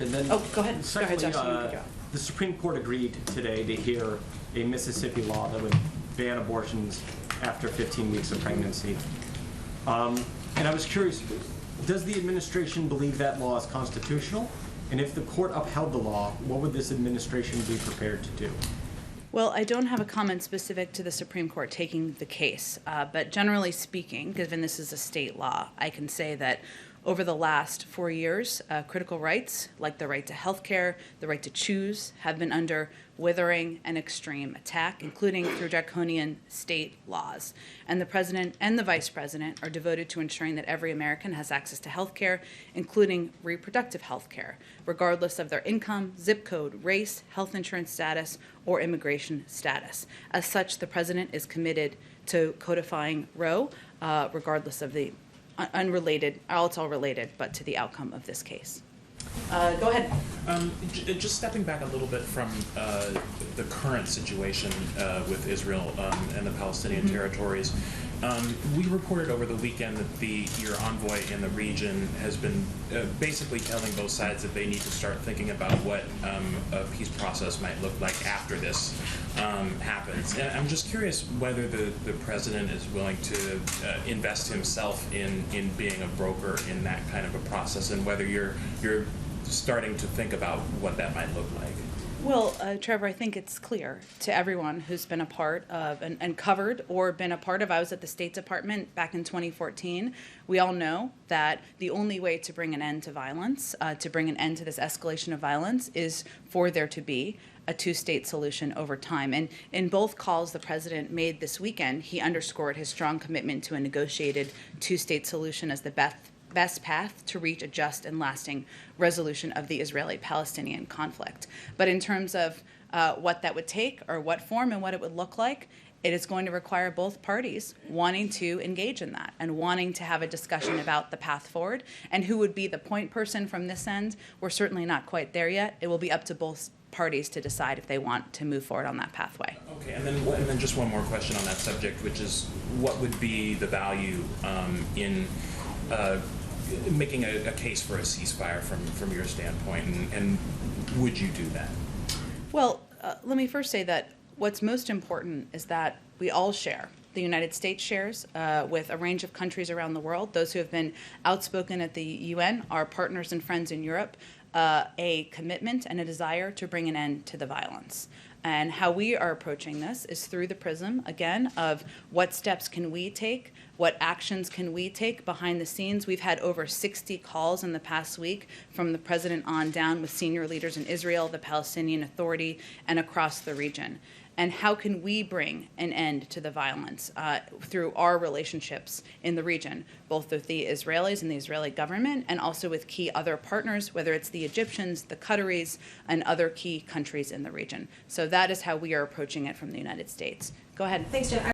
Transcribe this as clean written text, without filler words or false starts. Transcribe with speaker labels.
Speaker 1: And then,
Speaker 2: Oh, go ahead.
Speaker 1: Secondly,
Speaker 2: Go ahead, Josh. You can go.
Speaker 1: the Supreme Court agreed today to hear a Mississippi law that would ban abortions after 15 weeks of pregnancy. And I was curious, does the administration believe that law is constitutional? And if the court upheld the law, what would this administration be prepared to do?
Speaker 2: Well, I don't have a comment specific to the Supreme Court taking the case, but generally speaking, given this is a state law, I can say that over the last 4 years, critical rights, like the right to health care, the right to choose, have been under withering and extreme attack, including through draconian state laws. And the president and the vice president are devoted to ensuring that every American has access to health care, including reproductive health care, regardless of their income, zip code, race, health insurance status, or immigration status. As such, the president is committed to codifying Roe, regardless of the unrelated, it's all related, but to the outcome of this case. Go ahead.
Speaker 3: Just stepping back a little bit from the current situation with Israel and the Palestinian territories, we reported over the weekend that your envoy in the region has been basically telling both sides that they need to start thinking about what a peace process might look like after this happens. And I'm just curious whether the president is willing to invest himself in being a broker in that kind of a process, and whether you're starting to think about what that might look like.
Speaker 2: Well, Trevor, I think it's clear to everyone who's been a part of and covered or been a part of, I was at the State Department back in 2014. We all know that the only way to bring an end to violence, to bring an end to this escalation of violence, is for there to be a two-state solution over time. And in both calls the president made this weekend, he underscored his strong commitment to a negotiated two-state solution as the best path to reach a just and lasting resolution of the Israeli-Palestinian conflict. But in terms of what that would take, or what form and what it would look like, it is going to require both parties wanting to engage in that and wanting to have a discussion about the path forward. And who would be the point person from this end? We're certainly not quite there yet. It will be up to both parties to decide if they want to move forward on that pathway.
Speaker 3: Okay, and then just one more question on that subject, which is what would be the value in making a case for a ceasefire from your standpoint, and would you do that?
Speaker 2: Well, let me first say that what's most important is that we all share. The United States shares with a range of countries around the world, those who have been outspoken at the UN, our partners and friends in Europe, a commitment and a desire to bring an end to the violence. And how we are approaching this is through the prism, again, of what steps can we take, what actions can we take behind the scenes. We've had over 60 calls in the past week from the president on down with senior leaders in Israel, the Palestinian Authority, and across the region. And how can we bring an end to the violence through our relationships in the region, both with the Israelis and the Israeli government, and also with key other partners, whether it's the Egyptians, the Qataris, and other key countries in the region. So that is how we are approaching it from the United States. Go ahead.
Speaker 4: Thanks, Jen.